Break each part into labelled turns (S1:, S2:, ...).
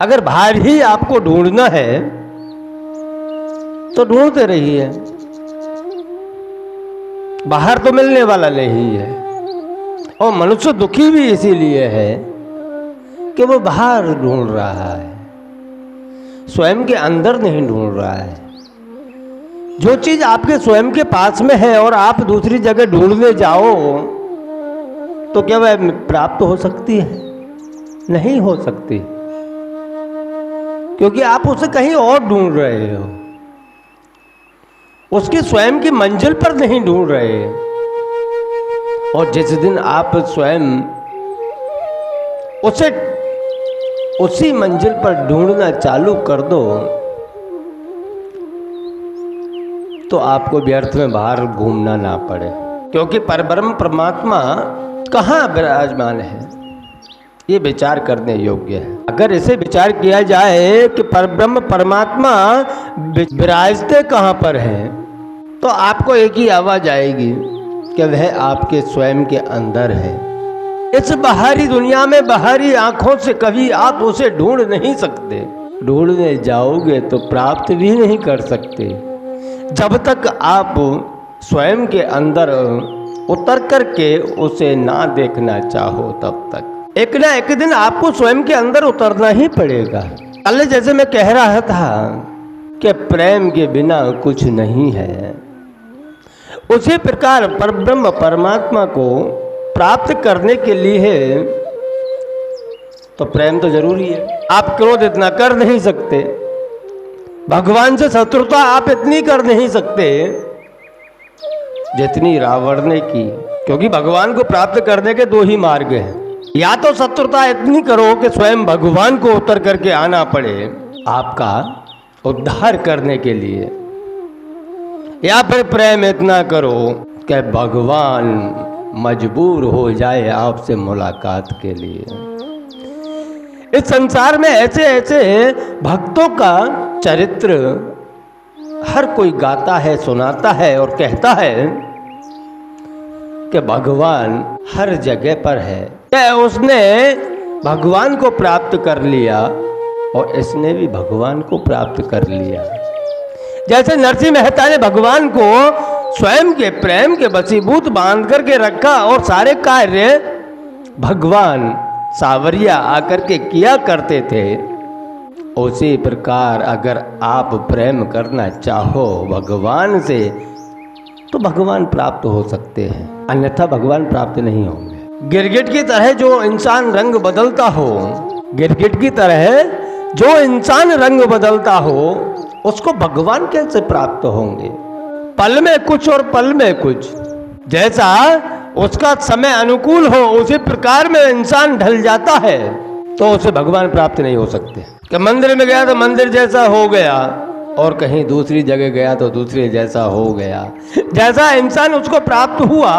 S1: अगर बाहर ही आपको ढूंढना है तो ढूंढते रहिए, बाहर तो मिलने वाला नहीं है। और मनुष्य दुखी भी इसीलिए है कि वो बाहर ढूंढ रहा है, स्वयं के अंदर नहीं ढूंढ रहा है। जो चीज आपके स्वयं के पास में है और आप दूसरी जगह ढूंढने जाओ तो क्या वह प्राप्त हो सकती है? नहीं हो सकती, क्योंकि आप उसे कहीं और ढूंढ रहे हो, उसकी स्वयं की मंजिल पर नहीं ढूंढ रहे। और जिस दिन आप स्वयं उसे उसी मंजिल पर ढूंढना चालू कर दो तो आपको व्यर्थ में बाहर घूमना ना पड़े, क्योंकि परब्रह्म परमात्मा कहाँ विराजमान है ये विचार करने योग्य है। अगर इसे विचार किया जाए कि परब्रह्म परमात्मा विराजते कहाँ पर हैं, तो आपको एक ही आवाज आएगी कि वह आपके स्वयं के अंदर है। इस बाहरी दुनिया में बाहरी आंखों से कभी आप उसे ढूंढ नहीं सकते, ढूंढने जाओगे तो प्राप्त भी नहीं कर सकते जब तक आप स्वयं के अंदर उतर करके उसे ना देखना चाहो। तब तक एक ना एक दिन आपको स्वयं के अंदर उतरना ही पड़ेगा। कल जैसे मैं कह रहा था कि प्रेम के बिना कुछ नहीं है, उसी प्रकार परब्रह्म परमात्मा को प्राप्त करने के लिए तो प्रेम तो जरूरी है। आप क्रोध इतना कर नहीं सकते, भगवान से शत्रुता आप इतनी कर नहीं सकते जितनी रावण ने की, क्योंकि भगवान को प्राप्त करने के दो ही मार्ग हैं। या तो शत्रुता इतनी करो कि स्वयं भगवान को उतर करके आना पड़े आपका उद्धार करने के लिए, या फिर प्रेम इतना करो कि भगवान मजबूर हो जाए आपसे मुलाकात के लिए। इस संसार में ऐसे ऐसे भक्तों का चरित्र हर कोई गाता है, सुनाता है और कहता है कि भगवान हर जगह पर है, कि उसने भगवान को प्राप्त कर लिया और इसने भी भगवान को प्राप्त कर लिया। जैसे नरसिंह मेहता ने भगवान को स्वयं के प्रेम के वशीभूत बांध करके रखा और सारे कार्य भगवान सावरिया आकर के किया करते थे, उसी प्रकार अगर आप प्रेम करना चाहो भगवान से तो भगवान प्राप्त हो सकते हैं, अन्यथा भगवान प्राप्त नहीं होंगे। गिरगिट की तरह जो इंसान रंग बदलता हो, गिरगिट की तरह जो इंसान रंग बदलता हो उसको भगवान कैसे प्राप्त होंगे? पल में कुछ और पल में कुछ, जैसा उसका समय अनुकूल हो उसी प्रकार में इंसान ढल जाता है, तो उसे भगवान प्राप्त नहीं हो सकते। कि मंदिर में गया तो मंदिर जैसा हो गया और कहीं दूसरी जगह गया तो दूसरे जैसा हो गया। जैसा इंसान उसको प्राप्त हुआ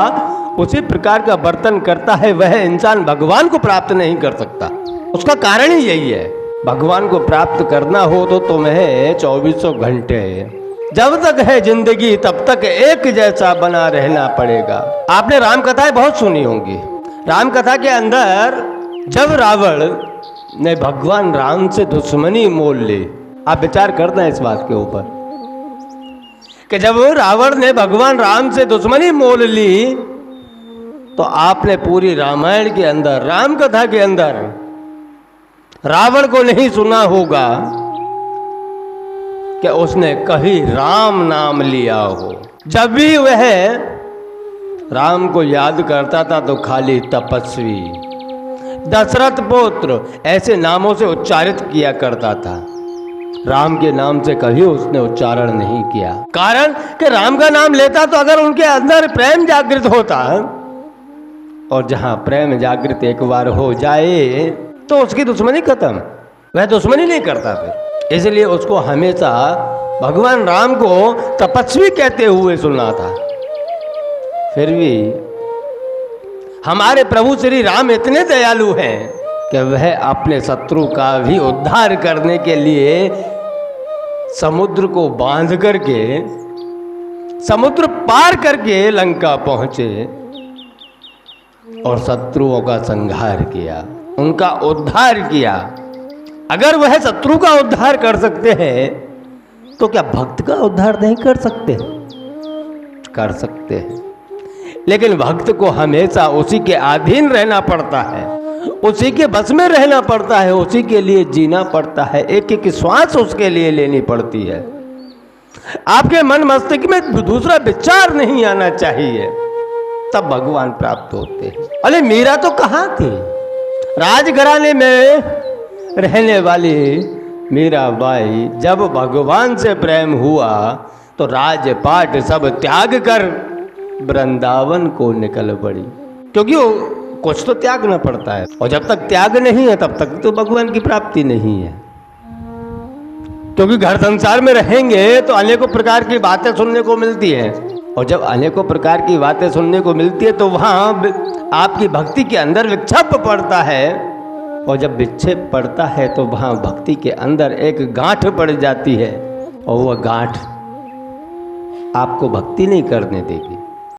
S1: उसी प्रकार का बर्तन करता है, वह इंसान भगवान को प्राप्त नहीं कर सकता। उसका कारण ही यही है, भगवान को प्राप्त करना हो तो तुम्हें 24 घंटे जब तक है जिंदगी तब तक एक जैसा बना रहना पड़ेगा। आपने राम कथाएं बहुत सुनी होंगी। राम कथा के अंदर जब रावण ने भगवान राम से दुश्मनी मोल ली, आप विचार करते हैं इस बात के ऊपर कि जब रावण ने भगवान राम से दुश्मनी मोल ली तो आपने पूरी रामायण के अंदर, राम कथा के अंदर रावण को नहीं सुना होगा कि उसने कभी राम नाम लिया हो। जब भी वह राम को याद करता था तो खाली तपस्वी, दशरथ पुत्र ऐसे नामों से उच्चारित किया करता था। राम के नाम से कभी उसने उच्चारण नहीं किया। कारण कि राम का नाम लेता तो अगर उनके अंदर प्रेम जागृत होता, और जहां प्रेम जागृत एक बार हो जाए तो उसकी दुश्मनी खत्म, वह दुश्मनी नहीं करता फिर। इसलिए उसको हमेशा भगवान राम को तपस्वी कहते हुए सुना था। फिर भी हमारे प्रभु श्री राम इतने दयालु हैं कि वह अपने शत्रु का भी उद्धार करने के लिए समुद्र को बांध करके, समुद्र पार करके लंका पहुंचे और शत्रुओं का संहार किया, उनका उद्धार किया। अगर वह शत्रु का उद्धार कर सकते हैं तो क्या भक्त का उद्धार नहीं कर सकते? कर सकते हैं, लेकिन भक्त को हमेशा उसी के अधीन रहना पड़ता है, उसी के बस में रहना पड़ता है, उसी के लिए जीना पड़ता है, एक एक श्वास उसके लिए लेनी पड़ती है। आपके मन मस्तिष्क में दूसरा विचार नहीं आना चाहिए, तब भगवान प्राप्त होते हैं। अरे मीरा तो कहाँ थी? राजघराने में रहने वाली मीराबाई जब भगवान से प्रेम हुआ तो राजपाट सब त्याग कर वृंदावन को निकल पड़ी, क्योंकि वो कुछ तो त्यागना पड़ता है, और जब तक त्याग नहीं है तब तक तो भगवान की प्राप्ति नहीं है। क्योंकि घर संसार में रहेंगे तो अनेकों प्रकार की बातें सुनने को मिलती हैं, और जब अनेकों प्रकार की बातें सुनने को मिलती है तो वहाँ आपकी भक्ति के अंदर विक्षेप पड़ता है, और जब विक्षेप पड़ता है तो वहाँ भक्ति के अंदर एक गांठ पड़ जाती है, और वह गांठ आपको भक्ति नहीं करने देगी।